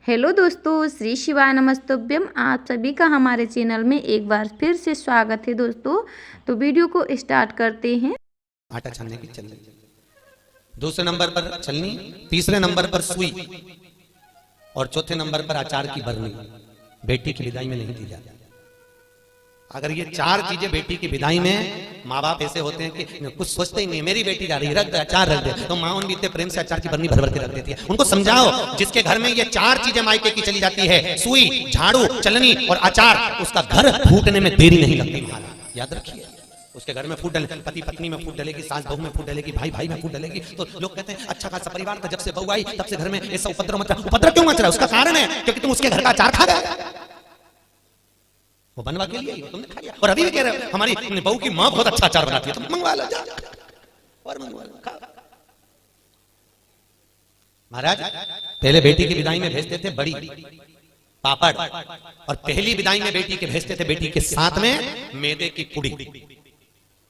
Hello दोस्तों, श्री शिवाय नमस्तुभ्यम। आप सभी का हमारे चैनल में एक बार फिर से स्वागत है दोस्तों। तो वीडियो को स्टार्ट करते हैं। आटा छानने की चलनी, दूसरे नंबर पर छलनी, तीसरे नंबर पर सुई और चौथे नंबर पर अचार की बरनी। बेटी की विदाई में नहीं दी जाती। अगर ये चार चीजें बेटी की विदाई में, माँ बाप ऐसे होते हैं कि कुछ सोचते ही नहीं, मेरी बेटी जा रही है, रख दे अचार रख दे, तो माँ उन इतने प्रेम से अचार की बरनी भर भर के रख देती है। उनको समझाओ, जिसके घर में ये चार चीजें मायके की चली जाती है, सुई, झाड़ू, चलनी और अचार, उसका घर फूटने में देरी नहीं लगती। महाराज याद रखिए, उसके घर में फूट डले, पति पत्नी में फूट डलेगी, सास बहू में फूट डलेगी, भाई भाई में फूट डलेगी। तो लोग कहते हैं अच्छा खासा परिवार था, जब से बहू आई तब से घर में ऐसा उपद्रव मच रहा। उपद्रव क्यों मच रहा है? उसका कारण है क्योंकि तुम उसके घर का अचार खा गए। वो बनवा के लिए तुमने खा लिया। और अभी भी कह रहे हो हमारी बहू की माँ बहुत अच्छा अचार बनाती है, तुम मंगवा लो, जा और मंगवा लो, खा। महाराज पहले बेटी की विदाई में भेजते थे बड़ी पापड़, और पहली विदाई में बेटी के भेजते थे बेटी के साथ में मैदे की पुड़ी,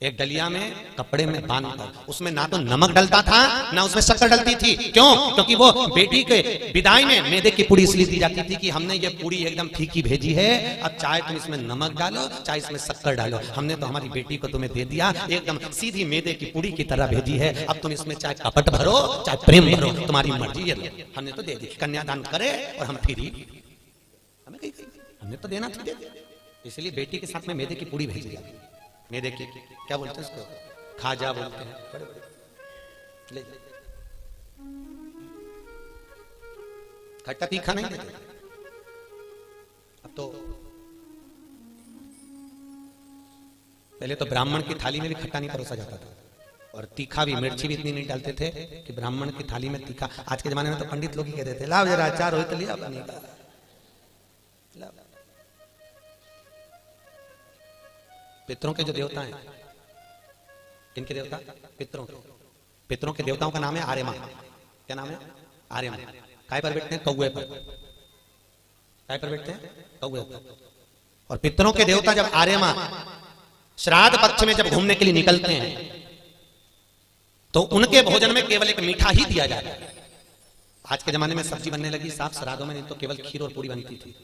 एक डलिया में कपड़े में बांधकर। उसमें ना तो नमक डलता था ना उसमें शक्कर डलती थी। क्यों? क्योंकि वो बेटी के विदाई में मैदे की पुड़ी इसलिए दी जाती थी कि हमने ये पुड़ी एकदम फीकी भेजी है, अब चाहे तुम इसमें नमक डालो चाहे इसमें शक्कर डालो, हमने तो हमारी बेटी को तुम्हें दे दिया, एकदम सीधी मैदे की पुड़ी की तरह भेजी है। अब तुम इसमें चाहे कपट भरो चाहे प्रेम भरो, तुम्हारी मर्जी है, हमने तो दे दी। कन्यादान करे और हम फिरी, हमें कही हमने तो देना था, इसलिए बेटी के साथ में मैदे की पुड़ी भेजी जाती है। मैदे की क्या बोलते हैं उसको? खाजा बोलते हैं। बड़े बड़े खट्टा तीखा नहीं देते। अब तो पहले तो ब्राह्मण की थाली में भी खट्टा नहीं परोसा जाता था, और तीखा भी, मिर्ची भी इतनी नहीं डालते थे कि ब्राह्मण की थाली में तीखा। आज के जमाने में तो पंडित लोग ही कहते थे लाओ जरा अचार हो तो लिया बनी का। पितरों के जो देवता हैं, किनके देवता? पितरों के। पितरों के देवताओं का नाम है आर्यमा। क्या नाम है? आर्यमा। काय पर बैठते हैं? कौवे पर। काय पर बैठते हैं? कौवे पर। और पितरों के देवता जब आर्यमा श्राद्ध पक्ष में जब घूमने के लिए निकलते हैं तो उनके भोजन में केवल एक मीठा ही दिया जाता है। आज के जमाने में सब्जी बनने लगी साफ श्राद्धों में, नहीं तो केवल खीर और पूरी बनती थी,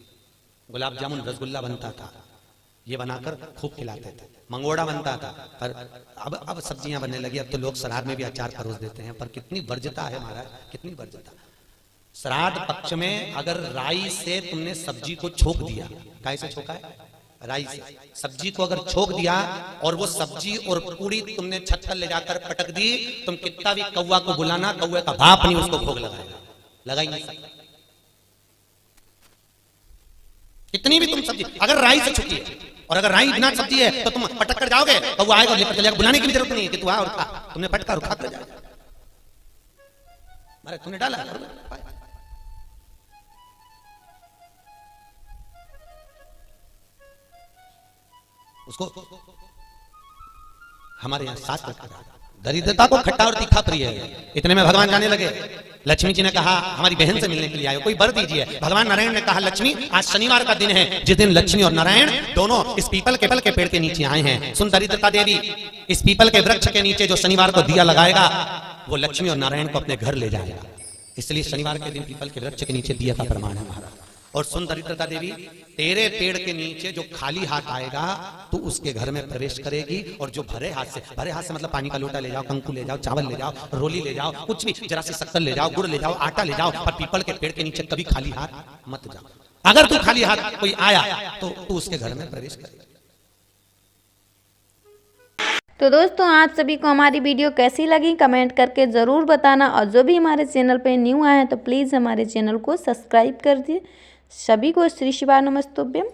गुलाब जामुन रसगुल्ला बनता था, ये बनाकर खूब खिलाते थे, मंगोड़ा बनता था। पर अब सब्जियां बनने लगी, अब तो लोग श्राद्ध में भी अचार परोस देते हैं। पर कितनी वर्ज्यता है महाराज, कितनी वर्ज्यता। श्राद्ध पक्ष में अगर राई से तुमने सब्जी को छोक दिया, काय से छोका है? राई से। सब्जी को अगर छोक दिया और वो सब्जी और पूरी तुमने छत पर ले जाकर पटक दी, तुम कितना भी कौवा को बुलाना, कौवे का बाप नहीं उसको भोग लगाएगा, लगा ही नहीं सकता। कितनी भी तुम सब्जी अगर राई से छुकी है, और अगर राई बिना सब्जी है तो तुम पटक कर जाओगे, तो वो आएगा और लेकर चलेगा, बुलाने की भी जरूरत नहीं है कि तू आ और खा। तुमने पटका और खा कर जाएगा, मारे तुमने डाला उसको। हमारे यहां शास्त्र कहा दरिद्रता को खट्टा और तीखा प्रिय है। इतने में भगवान जाने लगे। लक्ष्मी जी ने कहा हमारी बहन से मिलने के लिए आए, कोई वर दीजिए। भगवान नारायण ने कहा लक्ष्मी आज शनिवार का दिन है, जिस दिन लक्ष्मी और नारायण दोनों इस पीपल के पेड़ के नीचे आए हैं। सुन दरिद्रता देवी, इस पीपल के वृक्ष के नीचे जो शनिवार को दिया लगाएगा वो लक्ष्मी और नारायण को अपने घर ले जाएगा। इसलिए शनिवार के दिन पीपल के वृक्ष के नीचे दिया का प्रमाण है महाराज। और सुन दरिद्रता देवी, तेरे पेड़ के नीचे जो खाली हाथ आएगा तो उसके घर में प्रवेश करेगी, और जो भरे हाथ से मतलब पानी का लोटा ले जाओ, कंकु ले जाओ, चावल ले जाओ, रोली ले जाओ, कुछ भी, जरा सी शक्कर ले जाओ, गुड़ ले जाओ, आटा ले जाओ, पर पीपल के पेड़ के नीचे कभी खाली हाथ मत जाओ। अगर तू खाली हाथ कोई आया तो तू उसके घर में प्रवेश करेगा। तो दोस्तों, आप सभी को हमारी वीडियो कैसी लगी कमेंट करके ज़रूर बताना, और जो भी हमारे चैनल पे न्यू आए हैं तो प्लीज़ हमारे चैनल को सब्सक्राइब कर दिए। सभी को श्री शिवाय नमस्तुभ्यम।